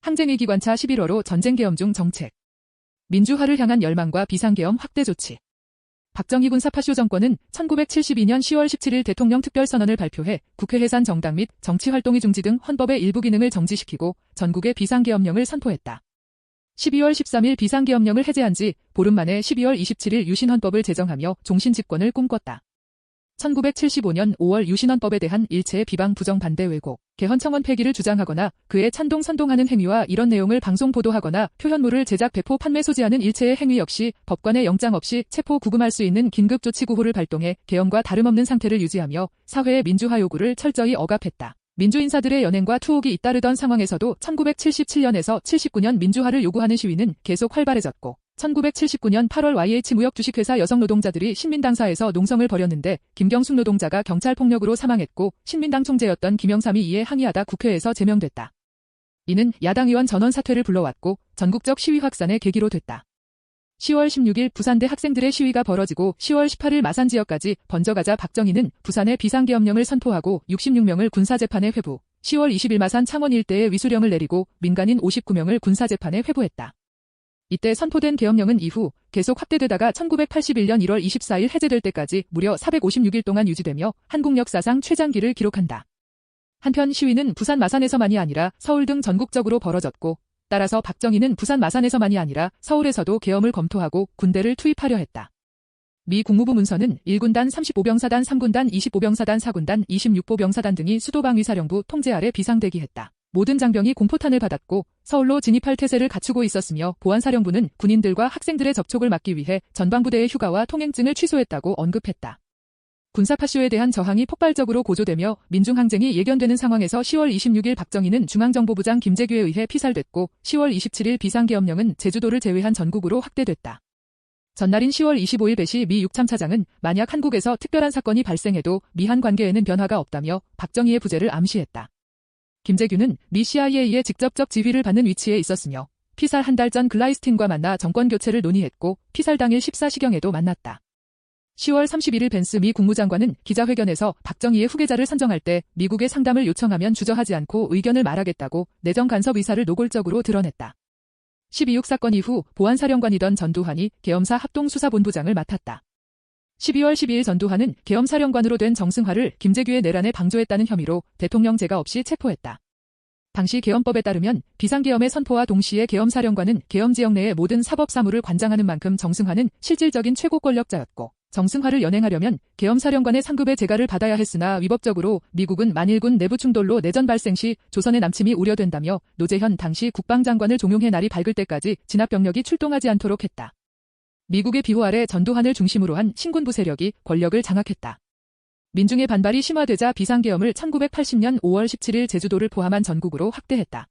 항쟁의 기관차 11호로 전쟁계엄 중 정책. 민주화를 향한 열망과 비상계엄 확대 조치. 박정희 군사파쇼 정권은 1972년 10월 17일 대통령 특별선언을 발표해 국회 해산 정당 및 정치활동의 중지 등 헌법의 일부 기능을 정지시키고 전국에 비상계엄령을 선포했다. 12월 13일 비상계엄령을 해제한 지 보름 만에 12월 27일 유신헌법을 제정하며 종신집권을 꿈꿨다. 1975년 5월 유신헌법에 대한 일체의 비방 부정 반대 왜곡, 개헌청원 폐기를 주장하거나 그에 찬동 선동하는 행위와 이런 내용을 방송 보도하거나 표현물을 제작 배포 판매 소지하는 일체의 행위 역시 법관의 영장 없이 체포 구금할 수 있는 긴급조치 구호를 발동해 계엄과 다름없는 상태를 유지하며 사회의 민주화 요구를 철저히 억압했다. 민주인사들의 연행과 투옥이 잇따르던 상황에서도 1977년에서 79년 민주화를 요구하는 시위는 계속 활발해졌고 1979년 8월 YH 무역 주식회사 여성 노동자들이 신민당사에서 농성을 벌였는데 김경숙 노동자가 경찰 폭력으로 사망했고 신민당 총재였던 김영삼이 이에 항의하다 국회에서 제명됐다. 이는 야당 의원 전원 사퇴를 불러왔고 전국적 시위 확산의 계기로 됐다. 10월 16일 부산대 학생들의 시위가 벌어지고 10월 18일 마산 지역까지 번져가자 박정희는 부산에 비상계엄령을 선포하고 66명을 군사재판에 회부, 10월 20일 마산 창원 일대에 위수령을 내리고 민간인 59명을 군사재판에 회부했다. 이때 선포된 계엄령은 이후 계속 확대되다가 1981년 1월 24일 해제될 때까지 무려 456일 동안 유지되며 한국 역사상 최장기를 기록한다. 한편 시위는 부산 마산에서만이 아니라 서울 등 전국적으로 벌어졌고 따라서 박정희는 부산 마산에서만이 아니라 서울에서도 계엄을 검토하고 군대를 투입하려 했다. 미 국무부 문서는 1군단 35병사단 3군단 25병사단 4군단 26보병사단 등이 수도방위사령부 통제 아래 비상대기했다. 모든 장병이 공포탄을 받았고 서울로 진입할 태세를 갖추고 있었으며 보안사령부는 군인들과 학생들의 접촉을 막기 위해 전방부대의 휴가와 통행증을 취소했다고 언급했다. 군사파쇼에 대한 저항이 폭발적으로 고조되며 민중항쟁이 예견되는 상황에서 10월 26일 박정희는 중앙정보부장 김재규에 의해 피살됐고 10월 27일 비상계엄령은 제주도를 제외한 전국으로 확대됐다. 전날인 10월 25일 배시 미 육참차장은 만약 한국에서 특별한 사건이 발생해도 미한 관계에는 변화가 없다며 박정희의 부재를 암시했다. 김재규는 미 CIA의 직접적 지휘를 받는 위치에 있었으며 피살 한 달 전 글라이스틴과 만나 정권 교체를 논의했고 피살 당일 14시경에도 만났다. 10월 31일 벤스 미 국무장관은 기자회견에서 박정희의 후계자를 선정할 때 미국의 상담을 요청하면 주저하지 않고 의견을 말하겠다고 내정 간섭 의사를 노골적으로 드러냈다. 12.6 사건 이후 보안사령관이던 전두환이 계엄사 합동수사본부장을 맡았다. 12월 12일 전두환은 계엄사령관으로 된 정승화를 김재규의 내란에 방조했다는 혐의로 대통령 제가 없이 체포했다. 당시 계엄법에 따르면 비상계엄의 선포와 동시에 계엄사령관은 계엄지역 내의 모든 사법사무를 관장하는 만큼 정승화는 실질적인 최고 권력자였고 정승화를 연행하려면 계엄사령관의 상급의 재가를 받아야 했으나 위법적으로 미국은 만일군 내부 충돌로 내전 발생 시 조선의 남침이 우려된다며 노재현 당시 국방장관을 종용해 날이 밝을 때까지 진압병력이 출동하지 않도록 했다. 미국의 비호 아래 전두환을 중심으로 한 신군부 세력이 권력을 장악했다. 민중의 반발이 심화되자 비상계엄을 1980년 5월 17일 제주도를 포함한 전국으로 확대했다.